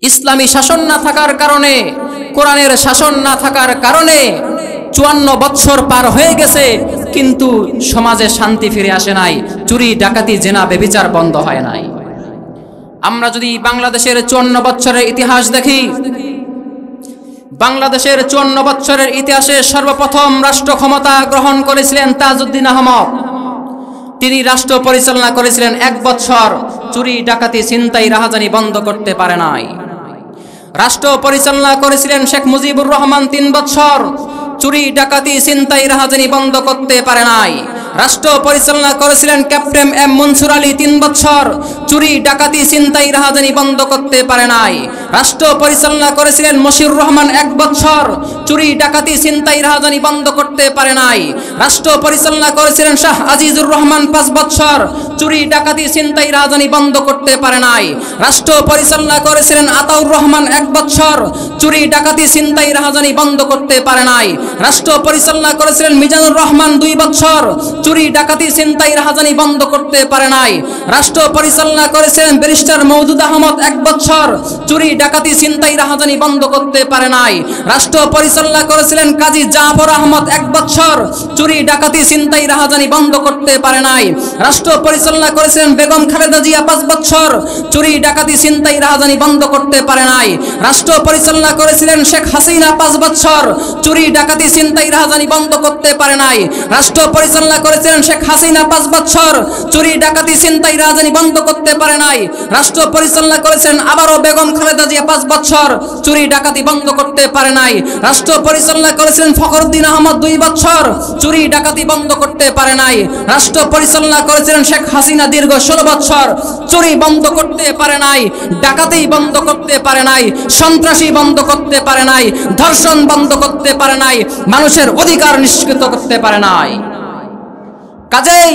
ইসলামী শাসন না থাকার কারণে, কোরআনের শাসন না থাকার কারণে 54 বছর পার হয়ে গেছে, কিন্তু সমাজে শান্তি ফিরে আসে নাই, চুরি ডাকাতি জেনা ব্যভিচার বন্ধ হয় নাই। আমরা যদি বাংলাদেশের 54 বছরের ইতিহাস দেখি, বাংলাদেশের 54 বছরের ইতিহাসে সর্বপ্রথম রাষ্ট্র ক্ষমতা গ্রহণ করেছিলেন তাজউদ্দিন আহমদ। তিনি রাষ্ট্র পরিচালনা করেছিলেন 1 বছর, চুরি ডাকাতি ছিনতাই রাহাজানি বন্ধ করতে পারে নাই। রাষ্ট্র পরিচালনা করেছিলেন শেখ মুজিবুর রহমান 3 বছর, চুরি ডাকাতি ছিনতাই রাহাজানি বন্ধ করতে পারে নাই। রাষ্ট্র পরিচালনা করেছিলেন ক্যাপ্টেন এম মনসুর আলী 3 বছর, চুরি ডাকাতি ছিনতাই রাহাজানি বন্ধ করতে পারে নাই। রাষ্ট্র পরিচালনা করেছিলেন মশিউর রহমান 1 বছর, চুরি ডাকাতি ছিনতাই রাহাজানি বন্ধ করতে পারে নাই। রাষ্ট্র পরিচালনা করেছিলেন শাহ আজিজুর রহমান 5 বছর, চুরি ডাকাতি ছিনতাই রাহাজানি বন্ধ করতে পারে নাই। রাষ্ট্র পরিচালনা করেছিলেন আতাউর রহমান 1 বছর, চুরি ডাকাতি ছিনতাই রাহাজানি বন্ধ করতে পারে নাই। রাষ্ট্র পরিচালনা করেছিলেন মিজানুর রহমান 2 বছর, চুরি ডাকাতি ছিনতাই রাহাজানি বন্ধ করতে পারে নাই। রাষ্ট্র পরিচালনা করেছিলেন ব্যারিস্টার মওদুদ আহমদ 1 বছর, চুরি ডাকাতি ছিনতাই রাহাজানি বন্ধ করতে পারে নাই। রাষ্ট্র পরিচালনা করেছিলেন কাজী জাফর আহমদ 1 বছর, চুরি ডাকাতি ছিনতাই রাহাজানি বন্ধ করতে পারে নাই। রাষ্ট্র পরিচালনা করেছিলেন বেগম খালেদা জিয়া 5 বছর, চুরি ডাকাতি ছিনতাই রাহাজানি বন্ধ করতে পারে নাই। রাষ্ট্র পরিচালনা করেছিলেন শেখ হাসিনা 5 বছর, চুরি ডাকাতি ছিনতাই রাহাজানি বন্ধ করতে পারে নাই। রাষ্ট্র পরিচালনা করেছিলেন শেখ হাসিনা 5 বছর, চুরি ডাকাতি ছিনতাই রাহাজানি বন্ধ করতে পারে নাই। রাষ্ট্র পরিচালনা করেছেন আবারও বেগম খালেদা জিয়া 5 বছর, চুরি ডাকাতি বন্ধ করতে পারে নাই। রাষ্ট্র পরিচালনা করেছিলেন ফখরুদ্দিন আহমদ 2 বছর, চুরি ডাকাতি বন্ধ করতে পারে নাই। রাষ্ট্র পরিচালনা করেছিলেন শেখ হাসিনা দীর্ঘ 16 বছর, চুরি বন্ধ করতে পারে নাই, ডাকাতি বন্ধ করতে পারে নাই, সন্ত্রাসী বন্ধ করতে পারে নাই, ধর্ষণ বন্ধ করতে পারে নাই, মানুষের অধিকার নিশ্চিত করতে পারে নাই। কাজেই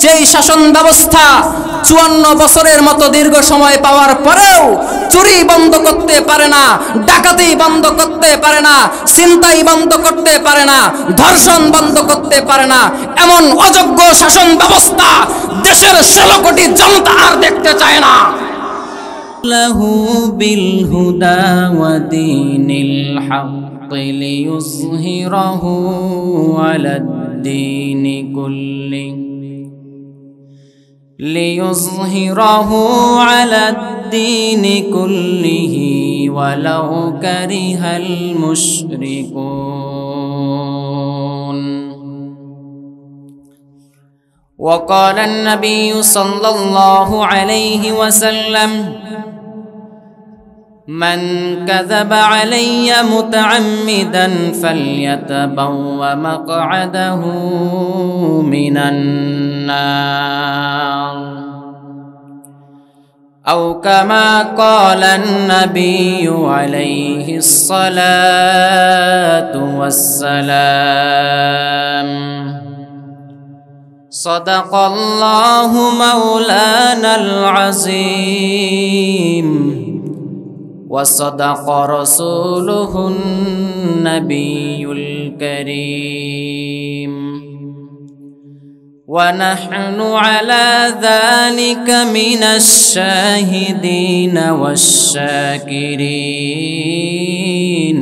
যেই শাসন ব্যবস্থা 54 বছরের মতো দীর্ঘ সময় পাওয়ার পরেও চুরি বন্ধ করতে পারে না, ডাকাতি বন্ধ করতে পারে না, ছিনতাই বন্ধ করতে পারে না, ধর্ষণ বন্ধ করতে পারে না, এমন অযোগ্য শাসন ব্যবস্থা দেশের 16 কোটি জনতা আর দেখতে চায় না। লাহু বিল হুদা ওয়া দীনিল হক লিইয়ুযহিরাহু আলাদ দীনি কুল্লি লিইয়ুযহিরাহু আলাদ দীনি কুল্লিহি ওয়ালাউ কারিহাল মুশরিকুন। وقال النبي صلى الله عليه وسلم من كذب علي متعمدا فليتبوأ مقعده من النار أو كما قال النبي عليه الصلاة والسلام صدق الله مولانا العظيم وصدق رسوله النبي الكريم ونحن على ذلك من الشاهدين والشاكرين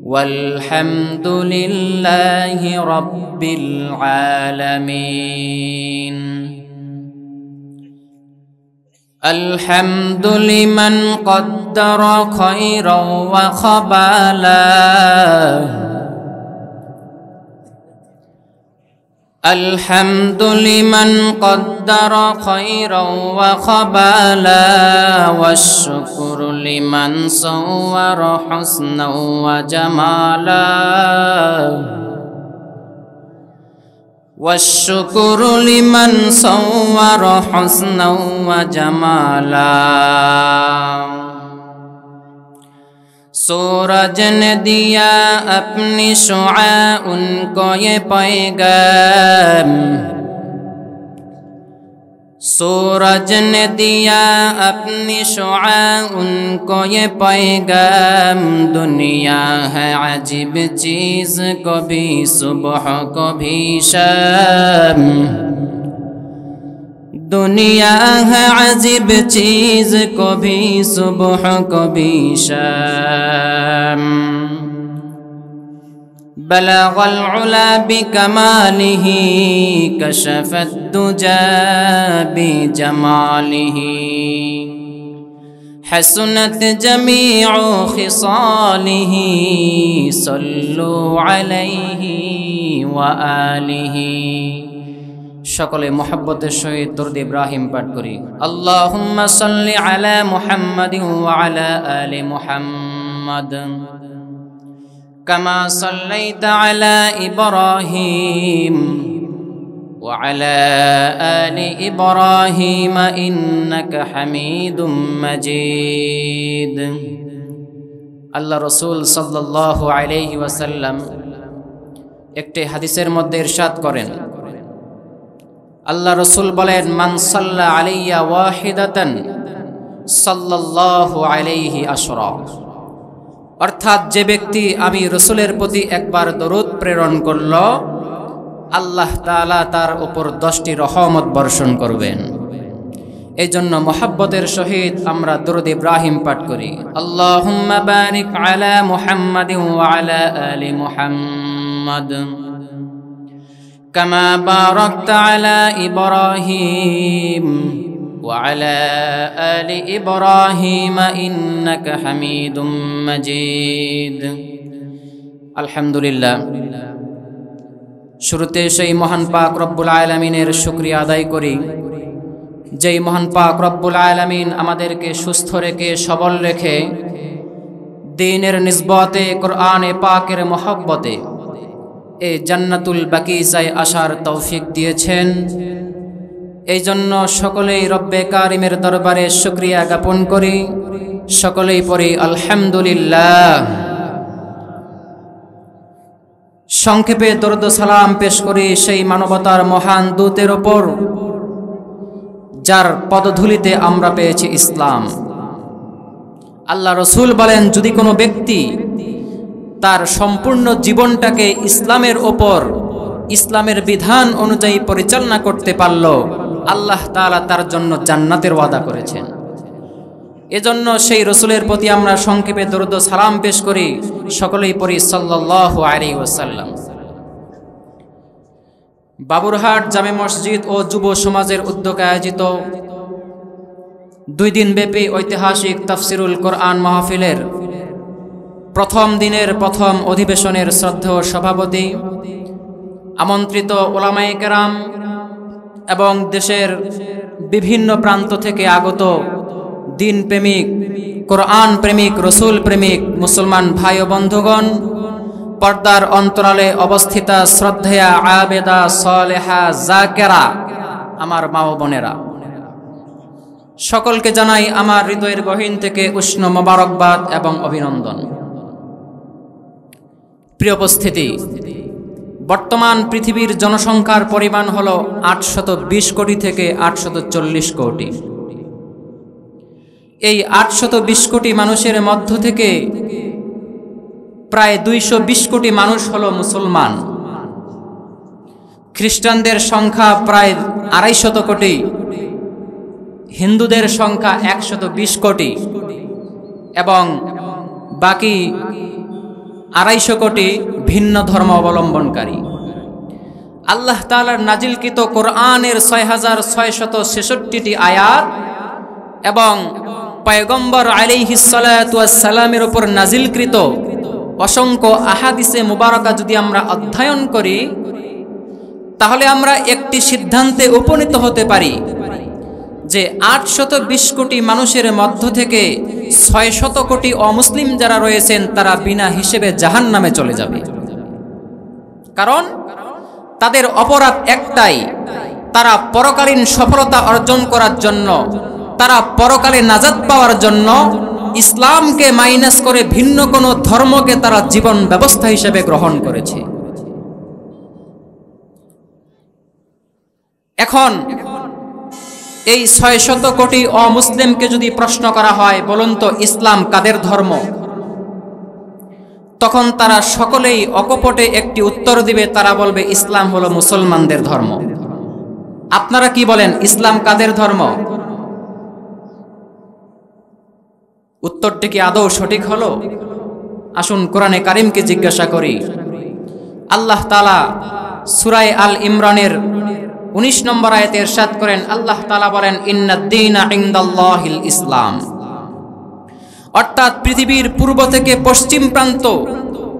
والحمد لله رب العالمين. الحمد لمن قدر خيرا وخبالا الحمد لمن قدر خيرا وخبالا والشكر لمن صور حسنا وجمالا والشكر لمن صور حسنا وجمالا सूरज ने दिया अपनी शुआ उनको ये पैगाम सूरज ने दिया अपनी शुआ उनको ये पैगाम दुनिया है अजीब चीज़ कभी सुबह कभी शाम दुनिया है अजीब चीज कभी सुबह कभी शाम बलगल उला बिकमालिही कशफत दुजा बिजमालिही हसनत जमीउ खिसालिही सल्लु अलैहि व आलिहि। সকলে মোহাব্বতের সহিত দরুদ ইব্রাহিম পাঠ করি। আল্লাহুম্মা সাল্লি আলা মুহাম্মাদিন ওয়া আলা আলি মুহাম্মাদ কামা সাল্লাইতা আলা ইব্রাহিম ওয়া আলা আলি ইব্রাহিম ইন্নাকা হামিদুম মাজিদ। আল্লাহ রাসূল সাল্লাল্লাহু আলাইহি ওয়াসাল্লাম একটি হাদিসের মধ্যে ইরশাদ করেন, আল্লাহ রসুল বলেন, মান সাল্লা আলাইয়া ওয়াহিদাতান সাল্লাল্লাহু আলাইহি আশরা। অর্থাৎ যে ব্যক্তি আমি রসুলের প্রতি একবার দরুদ প্রেরণ করল, আল্লাহ তাআলা তার উপর 10টি রহমত বর্ষণ করবেন। এই জন্য মোহাব্বতের সহিত আমরা দরুদ ইব্রাহিম পাঠ করি। আল্লাহুম্মা বারিক আলা মুহাম্মাদিন ওয়া আলা আলি মুহাম্মাদ কামা বারাকতা আলা ইব্রাহিম ওয়া আলা আলি ইব্রাহিম ইন্নাকা হামিদুম মাজিদ। আলহামদুলিল্লাহ, শুরুতে সেই মহান পাক রব্বুল আলামিনের শুকরিয়া আদায় করি, যেই মহান পাক রব্বুল আলামিন আমাদেরকে সুস্থ রেখে সবল রেখে দ্বীনের নিসবতে কোরআনে পাকের মহব্বতে এই জান্নাতুল বাকিজায় আসার তৌফিক দিয়েছেন। এই জন্য সকলেই রব্বে কারিমের দরবারে শুকরিয়া জ্ঞাপন করি, সকলেই পড়ি আলহামদুলিল্লাহ। সংক্ষেপে দরুদ সালাম পেশ করি সেই মানবতার মহান দূতের ওপর, যার পদধূলিতে আমরা পেয়েছি ইসলাম। আল্লাহ রসুল বলেন, যদি কোনো ব্যক্তি তার সম্পূর্ণ জীবনটাকে ইসলামের ওপর, ইসলামের বিধান অনুযায়ী পরিচালনা করতে পারল, আল্লাহ তাআলা তার জন্য জান্নাতের ওয়াদা করেছেন। এজন্য সেই রসুলের প্রতি আমরা সংক্ষেপে দরুদ সালাম পেশ করি, সকলেই পড়ি সাল্লাল্লাহু আলাইহি ওয়াসাল্লাম। বাবুরহাট জামে মসজিদ ও যুব সমাজের উদ্যোগে আয়োজিত 2 দিন ব্যাপী ঐতিহাসিক তাফসিরুল কোরআন মাহফিলের প্রথম দিনের প্রথম অধিবেশনের শ্রদ্ধেয় সভাপতি, আমন্ত্রিত ওলামায়ে কেরাম এবং দেশের বিভিন্ন প্রান্ত থেকে আগত দিন প্রেমিক, কোরআন প্রেমিক, রসুল প্রেমিক মুসলমান ভাই ও বন্ধুগণ, পর্দার অন্তরালে অবস্থিতা শ্রদ্ধেয়া আবেদা সালেহা জাকেরা আমার মা ও বোনেরা, সকলকে জানাই আমার হৃদয়ের গহীন থেকে উষ্ণ মোবারকবাদ এবং অভিনন্দন। প্রিয় উপস্থিতি, বর্তমান পৃথিবীর জনসংখ্যার পরিমাণ হল 820 কোটি থেকে 840 কোটি। এই 820 কোটি মানুষের মধ্য থেকে প্রায় 220 কোটি মানুষ হল মুসলমান। খ্রিস্টানদের সংখ্যা প্রায় 250 কোটি, হিন্দুদের সংখ্যা 120 কোটি এবং বাকি 250 কোটি ভিন্ন ধর্ম অবলম্বনকারী। আল্লাহ তাআলার নাজিলকৃত কোরআনের 6666টি আয়াত এবং পয়গম্বর আলাইহিস সালাতু ওয়াস সালামের উপর নাজিলকৃত অসংখ্য আহাদিসে মুবারাকা যদি আমরা অধ্যয়ন করি, তাহলে আমরা একটি সিদ্ধান্তে উপনীত হতে পারি যে 820 কোটি মানুষের মধ্য থেকে 600 কোটি অমুসলিম যারা রয়েছেন তারা বিনা হিসেবে জাহান্নামে চলে যাবে। কারণ তাদের অপরাধ একটাই, তারা পরকালীন সফলতা অর্জন করার জন্য, তারা পরকালে নাজাত পাওয়ার জন্য ইসলামকে মাইনাস করে ভিন্ন কোনো ধর্মকে তারা জীবন ব্যবস্থা হিসেবে গ্রহণ করেছে। এখন এই 600 কোটি অমুসলিমকে যদি প্রশ্ন করা হয়, বলুন তো ইসলাম কাদের ধর্ম, তখন তারা সকলেই অকপটে একটি উত্তর দিবে, তারা বলবে ইসলাম হলো মুসলমানদের ধর্ম। আপনারা কি বলেন, ইসলাম কাদের ধর্ম? উত্তরটি কি আদৌ সঠিক হলো? আসুন কোরআনে কারিমকে জিজ্ঞাসা করি। আল্লাহ তাআলা সূরা আল ইমরানের 19 নম্বর আয়াতে ইরশাদ করেন, আল্লাহ তাআলা বলেন, ইন্নাদ-দীনা ইনদাল্লাহিল ইসলাম। অর্থাৎ পৃথিবীর পূর্ব থেকে পশ্চিম প্রান্ত,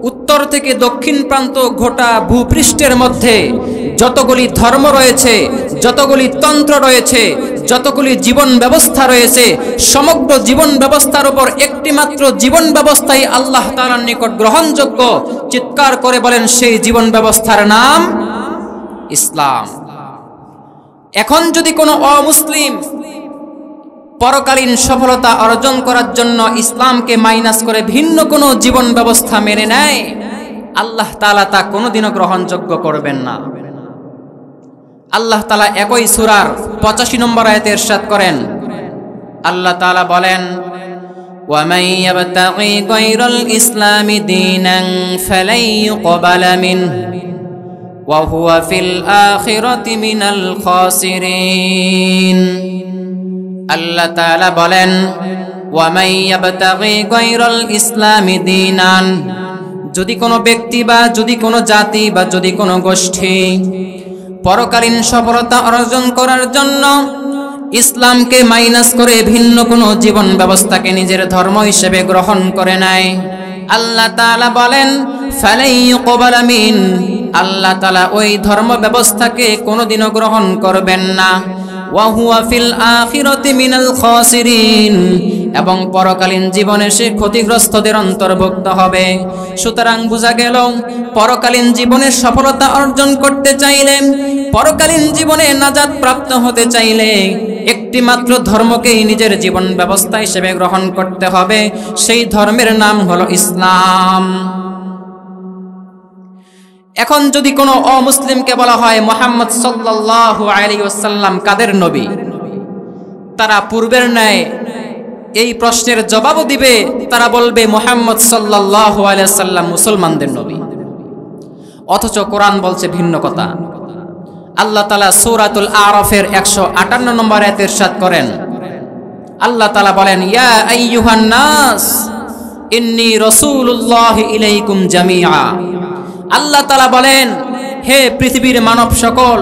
উত্তর থেকে দক্ষিণ প্রান্ত গোটা ভূপৃষ্ঠের মধ্যে যতগুলি ধর্ম রয়েছে, যতগুলি তন্ত্র রয়েছে, যতগুলি জীবন ব্যবস্থা রয়েছে, সমগ্র জীবন ব্যবস্থার উপর একটি মাত্র জীবন ব্যবস্থাই আল্লাহ তাআলার নিকট গ্রহণযোগ্য। চিৎকার করে বলেন, সেই জীবন ব্যবস্থার নাম ইসলাম। এখন যদি কোনো অমুসলিম পরকালীন সফলতা অর্জন করার জন্য ইসলামকে মাইনাস করে ভিন্ন কোনো জীবন ব্যবস্থা মেনে নেয়, আল্লাহ তাআলা তা কোনোদিনও গ্রহণযোগ্য করবেন না। আল্লাহ তাআলা একই সূরার 85 নম্বর আয়াতে ইরশাদ করেন, আল্লাহ তাআলা বলেন, وَمَن يَبْتَغِي غَيْرَ الْإِسْلَامِ دِينًا فَلَن يُقْبَلَ مِنْهُ وَهُوَ فِي الْآخِرَةِ مِنَ الْخَاسِرِينَ। আল্লাহ তাআলা বলেন, وَمَن يَبْتَغِي غَيْرَ الْإِسْلَامِ دِينًا, যদি কোনো ব্যক্তি বা যদি কোনো জাতি বা যদি কোনো গোষ্ঠী পরকালীন সফলতা অর্জন করার জন্য ইসলামকে মাইনাস করে ভিন্ন কোনো জীবন ব্যবস্থাকে নিজের ধর্ম হিসেবে গ্রহণ করে নেয়, আল্লাহ তাআলা বলেন, ফালাই ইউকবালা মিন, আল্লাহ তাআলা ওই ধর্ম ব্যবস্থাকে কোনোদিনও গ্রহণ করবেন না। ওয়া হুয়া ফিল আখিরাতি মিনাল খাসিরিন, এবং পরকালীন জীবনে সে ক্ষতিগ্রস্তদের অন্তর্ভুক্ত হবে। সুতরাং বোঝা গেল, পরকালীন জীবনে সফলতা অর্জন করতে চাইলে, পরকালীন জীবনে নাজাত প্রাপ্ত হতে চাইলে একটি মাত্র ধর্মকেই নিজের জীবন ব্যবস্থা হিসেবে গ্রহণ করতে হবে। সেই ধর্মের নাম হলো ইসলাম। এখন যদি কোনো অমুসলিমকে বলা হয় মুহাম্মদ সাল্লাল্লাহু আলাইহি ওয়াসাল্লাম কাদের নবী, তারা পূর্বের ন্যায় এই প্রশ্নের জবাবও দিবে, তারা বলবে মুহাম্মদ সাল্লাল্লাহু আলাইহি ওয়াসাল্লাম মুসলমানদের নবী। অথচ কোরআন বলছে ভিন্ন কথা। আল্লাহ তাআলা সূরাতুল আরাফের 158 নম্বর আয়াতে ইরশাদ করেন, আল্লাহ তাআলা বলেন, ইয়া আইয়ুহান নাস ইন্নী রাসূলুল্লাহি ইলাইকুম জামিআ। আল্লাহ তাআলা বলেন, হে পৃথিবীর মানব সকল,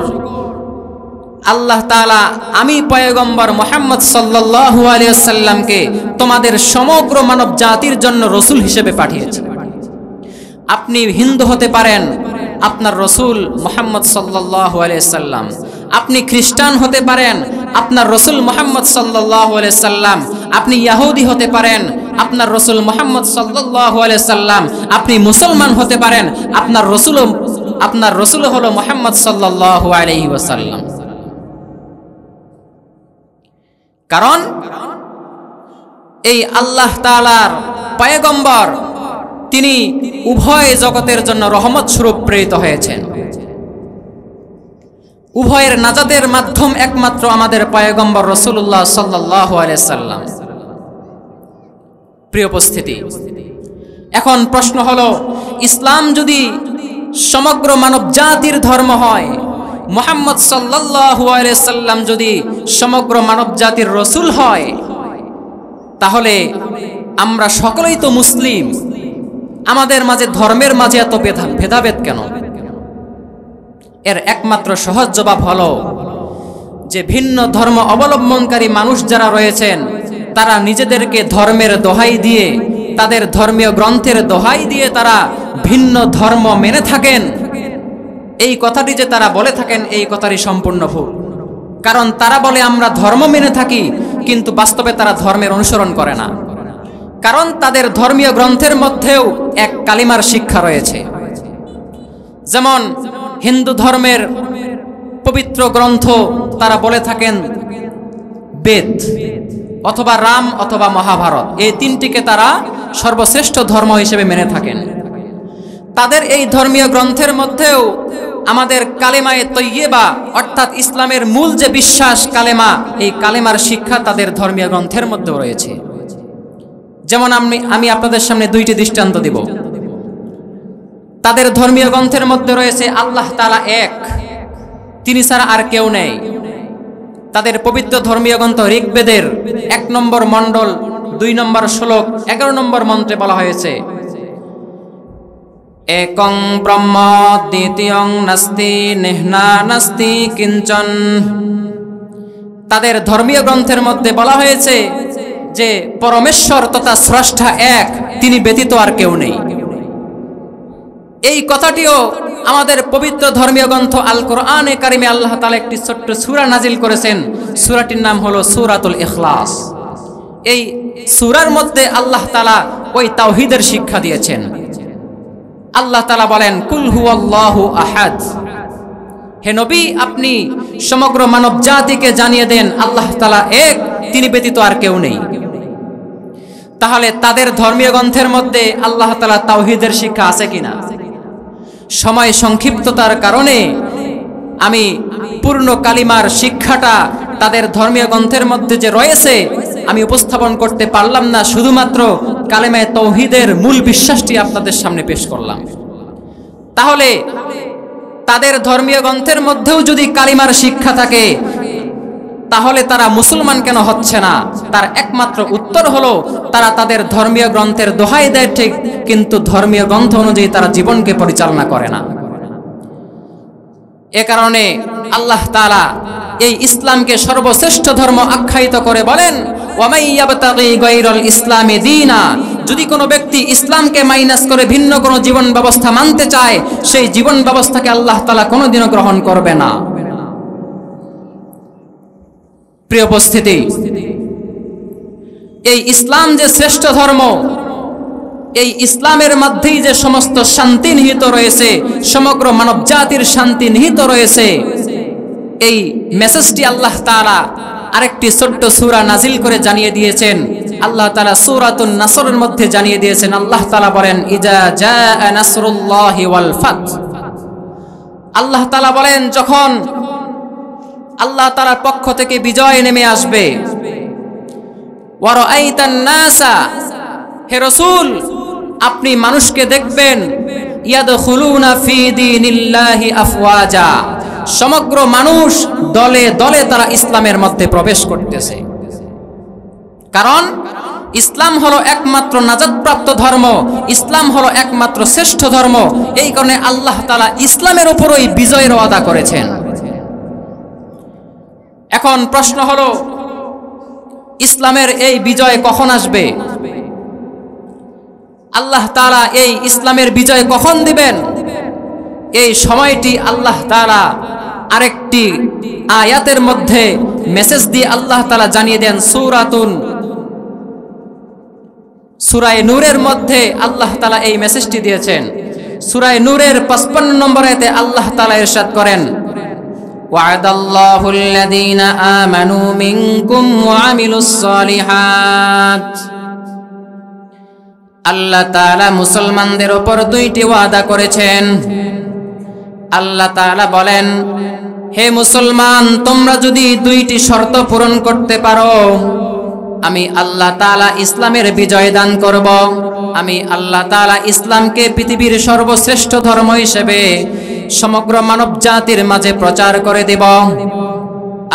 আল্লাহ তাআলা আমি পয়গম্বর মুহাম্মদ সাল্লাল্লাহু আলাইহি ওয়াসাল্লামকে তোমাদের সমগ্র মানব জাতির জন্য রাসূল হিসেবে পাঠিয়েছি। আপনি হিন্দু হতে পারেন, আপনার রাসূল মুহাম্মদ সাল্লাল্লাহু আলাইহি ওয়াসাল্লাম। আপনি খ্রিস্টান হতে পারেন, আপনার রাসূল মুহাম্মদ সাল্লাল্লাহু আলাইহি ওয়াসাল্লাম। আপনি ইহুদি হতে পারেন, আপনার রাসূল মুহাম্মদ সাল্লাল্লাহু আলাইহি ওয়াসাল্লাম। আপনি মুসলমান হতে পারেন, আপনার রাসূল হলো মুহাম্মদ সাল্লাল্লাহু আলাইহি ওয়াসাল্লাম। কারণ এই আল্লাহ তাআলার পয়গম্বর, তিনি উভয় জগতের জন্য রহমত স্বরূপ প্রেরিত হয়েছেন। উভয়ের নাজাতের মাধ্যম একমাত্র আমাদের পয়গম্বর রাসূলুল্লাহ সাল্লাল্লাহু আলাইহি সাল্লাম। প্রিয় উপস্থিতি, এখন প্রশ্ন হলো, ইসলাম যদি সমগ্র মানব জাতির ধর্ম হয়, মুহাম্মদ সাল্লাল্লাহু আলাইহি সাল্লাম যদি সমগ্র মানব জাতির রাসূল হয়, তাহলে আমরা সকলেই তো মুসলিম। আমাদের মাঝে ধর্মের মাঝে এত ভেদাভেদ কেন? এর একমাত্র সহজ জবাব হলো যে ভিন্ন ধর্ম অবলম্বনকারী মানুষ যারা রয়েছেন, তারা নিজেদেরকে ধর্মের দোহাই দিয়ে, তাদের ধর্মীয় গ্রন্থের দোহাই দিয়ে তারা ভিন্ন ধর্ম মেনে থাকেন। এই কথাটি যে তারা বলে থাকেন, এই কথাটি সম্পূর্ণ ভুল। কারণ তারা বলে আমরা ধর্ম মেনে থাকি, কিন্তু বাস্তবে তারা ধর্মের অনুসরণ করে না। কারণ তাদের ধর্মীয় গ্রন্থের মধ্যেও এক কালিমার শিক্ষা রয়েছে। যেমন হিন্দু ধর্মের পবিত্র গ্রন্থ তারা বলে থাকেন বেদ, অথবা রাম, অথবা মহাভারত, এই তিনটিকে তারা সর্বশ্রেষ্ঠ ধর্ম হিসেবে মেনে থাকেন। তাদের এই ধর্মীয় গ্রন্থের মধ্যেও আমাদের কালেমায়ে তৈয়্যিবা, অর্থাৎ ইসলামের মূল যে বিশ্বাস কালেমা, এই কালেমার শিক্ষা তাদের ধর্মীয় গ্রন্থের মধ্যেও রয়েছে। যেমন আমি আপনাদের সামনে দুইটি দৃষ্টান্ত দিব। তাদের ধর্মীয় গ্রন্থের মধ্যে রয়েছে আল্লাহ তাআলা এক, তিনি ছাড়া আর কেউ নেই। তাদের পবিত্র ধর্মীয় গ্রন্থ ঋগ্বেদের 1 নম্বর মণ্ডল 2 নম্বর শ্লোক 11 নম্বর মন্ত্রে বলা হয়েছে, একং ব্রহ্ম দ্বিতীয়ং নাস্তি নেহনা নাস্তি কিঞ্চন। তাদের ধর্মীয় গ্রন্থের মধ্যে বলা হয়েছে যে পরমেশ্বর তথা স্রষ্টা এক, তিনি ব্যতীত আর কেউ নেই। এই কথাটিও আমাদের পবিত্র ধর্মীয় গ্রন্থ আল কোরআনে কারিমে আল্লাহ তাআলা একটি ছোট্ট সূরা নাজিল করেছেন। সূরাটির নাম হলো সূরাতুল ইখলাস। এই সূরার মধ্যে আল্লাহ তাআলা ওই তাওহীদের শিক্ষা দিয়েছেন। আল্লাহ তাআলা বলেন, কুল হুয়াল্লাহু আহাদ। হে নবী, আপনি সমগ্র মানব জাতিকে জানিয়ে দেন আল্লাহ তাআলা এক, তিনি ব্যতীত আর কেউ নেই। তাহলে তাদের ধর্মীয় গ্রন্থের মধ্যে আল্লাহ তাআলা তাওহীদের শিক্ষা আছে কিনা? সময় সংক্ষিপ্ততার কারণে আমি পূর্ণ কালিমার শিক্ষাটা তাদের ধর্মীয় গ্রন্থের মধ্যে যে রয়েছে আমি উপস্থাপন করতে পারলাম না, শুধুমাত্র কালিমায়ে তাওহীদের মূল বিশ্বাসটি আপনাদের সামনে পেশ করলাম। তাহলে তাদের ধর্মীয় গ্রন্থের মধ্যেও যদি কালিমার শিক্ষা থাকে, তাহলে তারা মুসলমান কেন হচ্ছে না? তার একমাত্র উত্তর হলো তারা তাদের ধর্মীয় গ্রন্থের দোহাই দেয় ঠিক, কিন্তু ধর্মীয় গ্রন্থ অনুযায়ী তারা জীবনকে পরিচালনা করে না। এ কারণে আল্লাহ তাআলা এই ইসলামকে সর্বশ্রেষ্ঠ ধর্ম আখ্যায়িত করে বলেন, ওয়ামাই ইয়াবতাগি গায়রাল ইসলামি দীনা। যদি কোনো ব্যক্তি ইসলামকে মাইনাস করে ভিন্ন কোনো জীবন ব্যবস্থা মানতে চায়, সেই জীবন ব্যবস্থাকে আল্লাহ তাআলা কোনোদিনও গ্রহণ করবে না। প্রিয় উপস্থিতি, এই ইসলাম যে শ্রেষ্ঠ ধর্ম, এই ইসলামের মধ্যেই যে সমস্ত শান্তি নিহিত রয়েছে, সমগ্র মানব জাতির শান্তি নিহিত রয়েছে, এই মেসেজটি আল্লাহ তাআলা আরেকটি ছোট্ট সূরা নাজিল করে জানিয়ে দিয়েছেন। আল্লাহ তাআলা সূরাতুন নাসরের মধ্যে জানিয়ে দিয়েছেন। আল্লাহ তাআলা বলেন, ইজা জাআ নাসরুল্লাহি ওয়াল ফাত। আল্লাহ তাআলা বলেন, যখন আল্লাহ তাআলার পক্ষ থেকে বিজয় নেমে আসবে, ওয়া রাআইতান নাসা, হে রাসূল আপনি মানুষকে দেখবেন, ইয়াদখুলুনা ফি দীনিল্লাহি আফওয়াজা, সমগ্র মানুষ দলে দলে তারা ইসলামের মধ্যে প্রবেশ করতেছে। কারণ ইসলাম হলো একমাত্র নাজাতপ্রাপ্ত ধর্ম, ইসলাম হলো একমাত্র শ্রেষ্ঠ ধর্ম। এই কারণে আল্লাহ তাআলা ইসলামের উপরই বিজয়ের ওয়াদা করেছেন। এখন প্রশ্ন হলো, ইসলামের এই বিজয় কখন আসবে? আল্লাহ তাআলা এই ইসলামের বিজয় কখন দিবেন? এই সময়টি আল্লাহ তাআলা আরেকটি আয়াতের মধ্যে মেসেজ দিয়ে আল্লাহ তাআলা জানিয়ে দেন। সূরা নূরের মধ্যে আল্লাহ তাআলা এই মেসেজটি দিয়েছেন। সূরা নূরের 55 নম্বর আয়াতে আল্লাহ তাআলা ইরশাদ করেন, ওয়া'দাল্লাহুল লাযীনা আমানু মিনকুম ওয়া আমিলুস সালিহাত। আল্লাহ তাআলা মুসলমানদের উপর দুইটি ওয়াদা করেছেন। আল্লাহ তাআলা বলেন, হে মুসলমান, তোমরা যদি দুইটি শর্ত পূরণ করতে পারো, আমি আল্লাহ তাআলা ইসলামের বিজয় দান করব। আমি আল্লাহ তাআলা ইসলামকে পৃথিবীর সর্বশ্রেষ্ঠ ধর্ম হিসেবে সমগ্র মানব জাতির মাঝে প্রচার করে দেব।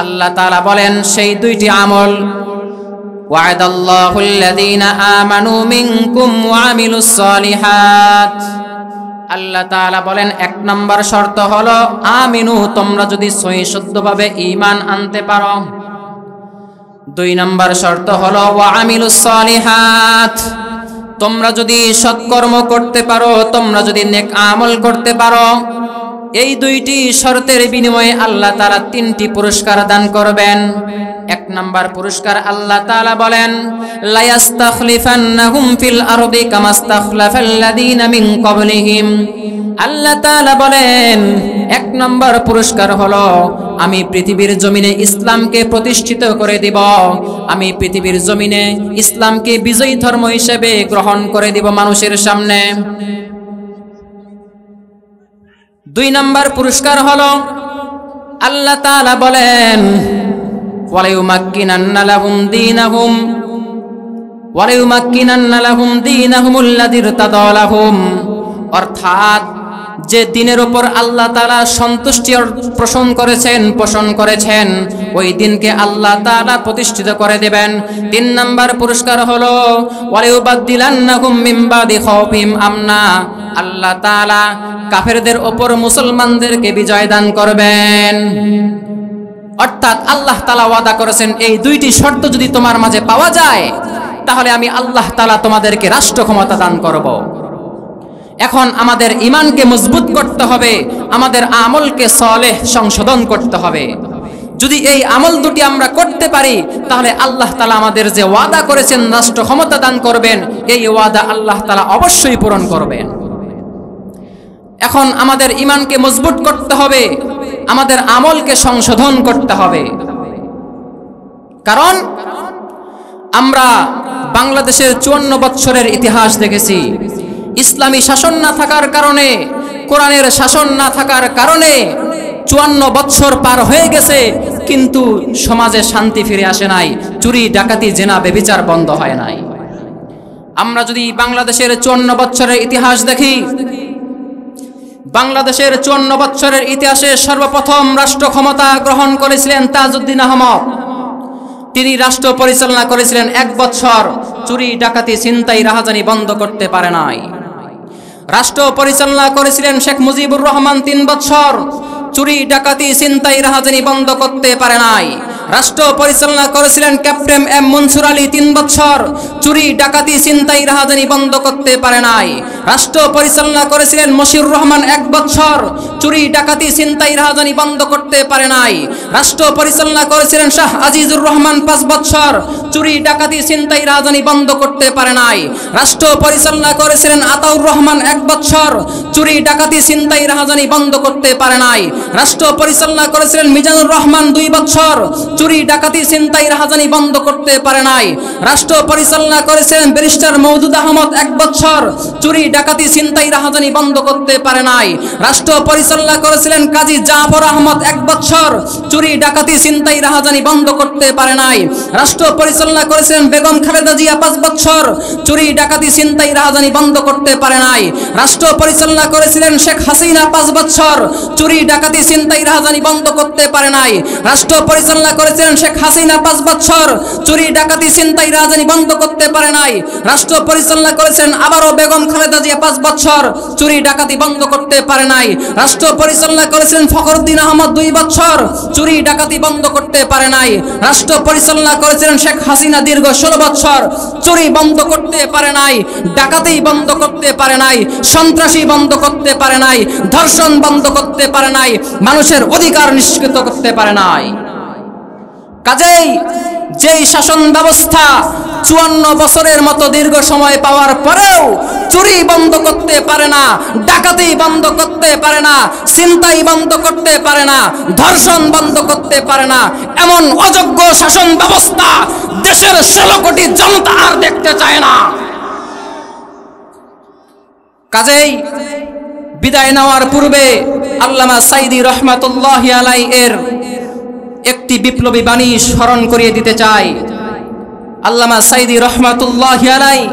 আল্লাহ তাআলা বলেন, সেই দুইটি আমল, ওয়া'দাল্লাহুল লাযীনা আমানু মিনকুম ওয়া আমিলুস সালিহাত। আল্লাহ তাআলা বলেন, 1 নম্বর শর্ত হলো আমিনু, তোমরা যদি সহি শুদ্ধভাবে ঈমান আনতে পারো। 2 নম্বর শর্ত হলো ওয়া আমিলুস সালিহাত, তোমরা যদি সৎকর্ম করতে পারো, তোমরা যদি নেক আমল করতে পারো। এই দুইটি শর্তের বিনিময়ে আল্লাহ তাআলা 3টি পুরস্কার দান করবেন। 1 নম্বর পুরস্কার আল্লাহ তাআলা বলেন, লা ইয়াস্তাখলিফান্নাহুম ফিল আরদি কামাস্তাখলাফাল্লাযীনা মিন ক্বাবলিহিম। আল্লাহ তাআলা বলেন, 1 নম্বর পুরস্কার হলো আমি পৃথিবীর জমিনে ইসলামকে প্রতিষ্ঠিত করে দিব। আমি পৃথিবীর জমিনে ইসলামকে বিজয়ী ধর্ম হিসেবে গ্রহণ করে দিব মানুষের সামনে। 2 নম্বর পুরস্কার হলো আল্লাহ তাআলা বলেন, ওয়ালাইউমাক্কিনান্না লাহুম দীনাহুম আল্লাযী ইরতাদা লাহুম। অর্থাৎ যে দিনের উপর আল্লাহ তাআলা সন্তুষ্টি পোষণ করেছেন ওই দিনকে আল্লাহ তাআলা প্রতিষ্ঠিত করে দেবেন। 3 নাম্বার পুরস্কার হলো ওয়ালিউবাদদিলান্নাহুম মিন বাদি খাউফিহিম আমনা, আল্লাহ তাআলা কাফেরদের উপর মুসলমানদেরকে বিজয় দান করবেন। অর্থাৎ আল্লাহ তাআলা ওয়াদা করেছেন এই দুইটি শর্ত যদি তোমার মাঝে পাওয়া যায় তাহলে আমি আল্লাহ তাআলা তোমাদেরকে রাষ্ট্র ক্ষমতা দান করব। এখন আমাদের ঈমানকে মজবুত করতে হবে, আমাদের আমলকে সালেহ সংশোধন করতে হবে। যদি এই আমল দুটি আমরা করতে পারি তাহলে আল্লাহ তাআলা আমাদের যে ওয়াদা করেছেন রাষ্ট্র ক্ষমতা দান করবেন, এই ওয়াদা আল্লাহ তাআলা অবশ্যই পূরণ করবেন। এখন আমাদের ঈমানকে মজবুত করতে হবে, আমাদের আমলকে সংশোধন করতে হবে। কারণ আমরা বাংলাদেশের 54 বছরের ইতিহাস দেখেছি। ইসলামী শাসন না থাকার কারণে, কোরআনের শাসন না থাকার কারণে 54 বছর পার হয়ে গেছে, কিন্তু সমাজে শান্তি ফিরে আসে নাই, চুরি ডাকাতি জেনা ব্যভিচার বন্ধ হয় নাই। আমরা যদি বাংলাদেশের 54 বছরের ইতিহাস দেখি, বাংলাদেশের 54 বছরের ইতিহাসে সর্বপ্রথম রাষ্ট্র ক্ষমতা গ্রহণ করেছিলেন তাজউদ্দিন আহমদ। তিনি রাষ্ট্র পরিচালনা করেছিলেন 1 বছর, চুরি ডাকাতি ছিনতাই রাহাজানি বন্ধ করতে পারে নাই। রাষ্ট্র পরিচালনা করেছিলেন শেখ মুজিবুর রহমান 3 বছর, চুরি ডাকাতি ছিনতাই রাহাজানি বন্ধ করতে পারে নাই। রাষ্ট্র পরিচালনা করেছিলেন ক্যাপ্টেন এম মনসুর আলী 3 বছর, চুরি ডাকাতি ছিনতাই রাহাজানি বন্ধ করতে পারে নাই। রাষ্ট্র পরিচালনা করেছিলেন মশিউর রহমান 1 বছর, চুরি ডাকাতি ছিনতাই রাহাজানি বন্ধ করতে পারে নাই। রাষ্ট্র পরিচালনা করেছিলেন শাহ আজিজুর রহমান 5 বছর, চুরি ডাকাতি ছিনতাই রাহাজানি বন্ধ করতে পারে নাই। রাষ্ট্র পরিচালনা করেছিলেন আতাউর রহমান 1 বছর, চুরি ডাকাতি ছিনতাই রাহাজানি বন্ধ করতে পারে নাই। রাষ্ট্র পরিচালনা করেছিলেন মিজানুর রহমান 2 বছর, চুরি ডাকাতি ছিনতাই রাহাজানি বন্ধ করতে পারে নাই। রাষ্ট্র পরিচালনা করেছিলেন ব্যারিস্টার মওদুদ আহমদ 1 বছর, চুরি ডাকাতি ছিনতাই রাহাজানি বন্ধ করতে পারে নাই। রাষ্ট্র পরিচালনা করেছিলেন কাজী জাফর আহমদ 1 বছর, চুরি ডাকাতি ছিনতাই রাহাজানি বন্ধ করতে পারে নাই। রাষ্ট্র পরিচালনা করেছিলেন বেগম খালেদা জিয়া 5 বছর, চুরি ডাকাতি ছিনতাই রাহাজানি বন্ধ করতে পারে নাই। রাষ্ট্র পরিচালনা করেছিলেন শেখ হাসিনা 5 বছর, চুরি ডাকাতি ছিনতাই রাহাজানি বন্ধ করতে পারে নাই। রাষ্ট্র পরিচালনা করেছিলেন শেখ হাসিনা 5 বছর, চুরি ডাকাতি ছিনতাই রাহাজানি বন্ধ করতে পারে নাই। রাষ্ট্র পরিচালনা করেছেন আবারও বেগম খালেদা জিয়া 5 বছর, চুরি ডাকাতি বন্ধ করতে পারে নাই। রাষ্ট্র পরিচালনা করেছিলেন ফখরুদ্দিন আহমদ 2 বছর, চুরি ডাকাতি বন্ধ করতে পারে নাই। রাষ্ট্র পরিচালনা করেছিলেন শেখ হাসিনা দীর্ঘ 16 বছর, চুরি বন্ধ করতে পারে নাই, ডাকাতি বন্ধ করতে পারে নাই, সন্ত্রাসী বন্ধ করতে পারে নাই, ধর্ষণ বন্ধ করতে পারে নাই, মানুষের অধিকার নিশ্চিত করতে পারে নাই। কাজেই যেই শাসন ব্যবস্থা 54 বছরের মতো দীর্ঘ সময় পাওয়ার পরেও চুরি বন্ধ করতে পারে না, ডাকাতি বন্ধ করতে পারে না, ছিনতাই বন্ধ করতে পারে না, ধর্ষণ বন্ধ করতে পারে না, এমন অযোগ্য শাসন ব্যবস্থা দেশের 16 কোটি জনতা আর দেখতে চায় না। কাজেই বিদায় নেওয়ার পূর্বে আল্লামা সাইদি রহমাতুল্লাহি আলাইহি এর একটি বিপ্লবী বাণী স্মরণ করিয়ে দিতে চাই। আল্লামা সাইদি রহমাতুল্লাহি আলাইহি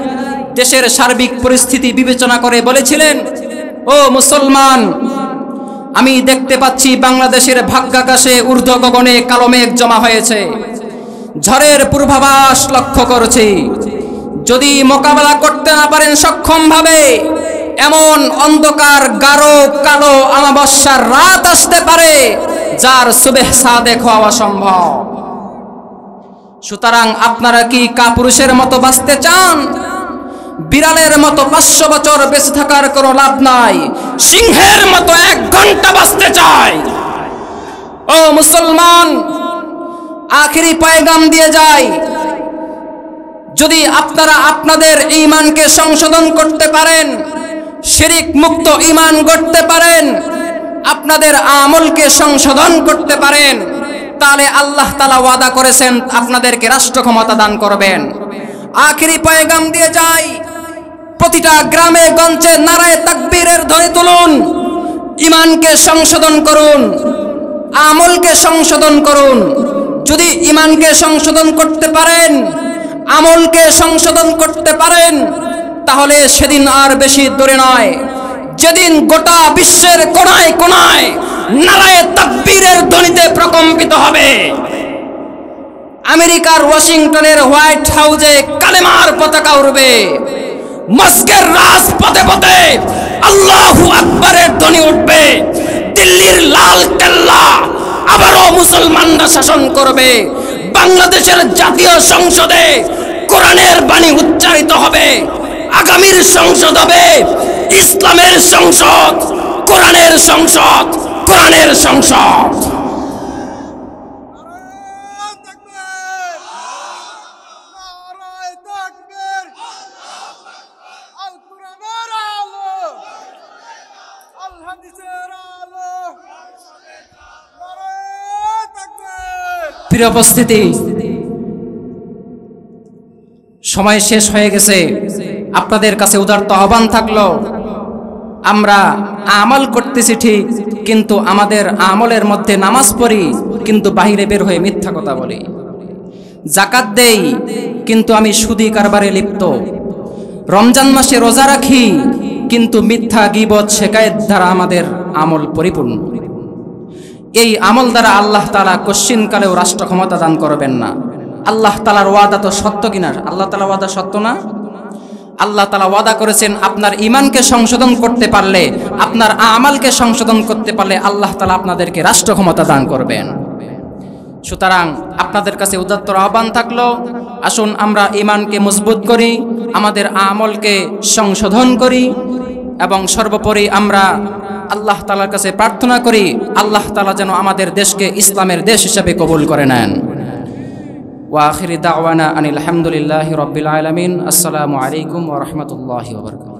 দেশের সার্বিক পরিস্থিতি বিবেচনা করে বলেছিলেন, ও মুসলমান, আমি দেখতে পাচ্ছি বাংলাদেশের ভাগ্যাকাশে ঊর্ধ্ব গগনে কালো মেঘ জমা হয়েছে, ঝড়ের পূর্বাভাস লক্ষ্য করছি। যদি মোকাবেলা করতে না পারেন সক্ষমভাবে, এমন অন্ধকার গাঢ় কালো অমাবস্যার রাত আসতে পারে যার সুবেহ সাদেক হওয়া অসম্ভব। সুতরাং আপনারা কি কাপুরুষের মতো বাঁচতে চান? বিড়ালের মতো 500 বছর বেঁচে থাকার কোনো লাভ নাই, সিংহের মতো 1 ঘন্টা বাঁচতে চাই। ও মুসলমান, আখিরি পয়গাম দিয়ে যাই, যদি আপনারা আপনাদের ঈমানকে সংশোধন করতে পারেন, শিরিক মুক্ত ঈমান গড়তে পারেন, আপনাদের আমলকে সংশোধন করতে পারেন, তাহলে আল্লাহ তাআলা ওয়াদা করেছেন আপনাদেরকে রাষ্ট্র ক্ষমতা দান করবেন। আখিরি পয়গাম দিয়ে যাই, প্রতিটা গ্রামে গঞ্জে নারায়ে তাকবীরের ধ্বনি তুলুন, ঈমানকে সংশোধন করুন, আমলকে সংশোধন করুন। যদি ঈমানকে সংশোধন করতে পারেন, আমলকে সংশোধন করতে পারেন, তাহলে সেদিন আর বেশি দূরে নয়, যেদিন গোটা বিশ্বের কোনায় কোনায় নারায়ে তাকবীরের ধ্বনিতে প্রকম্পিত হবে, আমেরিকার ওয়াশিংটনের হোয়াইট হাউসে কালেমার পতাকা উড়বে, মস্কের রাজপথে পথে আল্লাহু আকবারের ধ্বনি উঠবে, দিল্লির লাল কেল্লা আবারও মুসলমানরা শাসন করবে, বাংলাদেশের জাতীয় সংসদে কোরআনের বাণী উচ্চারিত হবে, আগামীর সংসদ হবে ইসলামের সংসদ, কোরআনের সংসদ, কোরআনের সংসদ। প্রিয় উপস্থিতি, সময় শেষ হয়ে গেছে। আপনাদের কাছে উদারত আহ্বান থাকলো, আমরা আমল করতেছি ঠিক, কিন্তু আমাদের আমলের মধ্যে নামাজ পড়ি কিন্তু বাহিরে বের হয়ে মিথ্যা কথা বলি, যাকাত দেই কিন্তু আমি সুদী কারবারে লিপ্ত, রমজান মাসে রোজা রাখি কিন্তু মিথ্যা গীবত শিকায়েত দ্বারা আমাদের আমল পরিপূর্ণ। এই আমল দ্বারা আল্লাহ তাআলা কশ্চিনকালেও রাষ্ট্র ক্ষমতা দান করবেন না। আল্লাহ তাআলার ওয়াদা তো সত্য কিনা? আল্লাহ তাআলা ওয়াদা সত্য না? আল্লাহ তাআলা ওয়াদা করেছেন আপনার ঈমানকে সংশোধন করতে পারলে, আপনার আমলকে সংশোধন করতে পারলে আল্লাহ তাআলা আপনাদেরকে রাষ্ট্র ক্ষমতা দান করবেন। সুতরাং আপনাদের কাছে উদাত্ত আহ্বান থাকলো, আসুন আমরা ঈমানকে মজবুত করি, আমাদের আমলকে সংশোধন করি এবং সর্বোপরি আমরা আল্লাহ তাআলার কাছে প্রার্থনা করি আল্লাহ তাআলা যেন আমাদের দেশকে ইসলামের দেশ হিসেবে কবুল করে নেন। ওয়া আখিরি দাওয়ানা আনিল হামদুলিল্লাহি রাব্বিল আলামিন। আসসালামু আলাইকুম ওয়া রাহমাতুল্লাহি ওয়া বারাকাতুহু।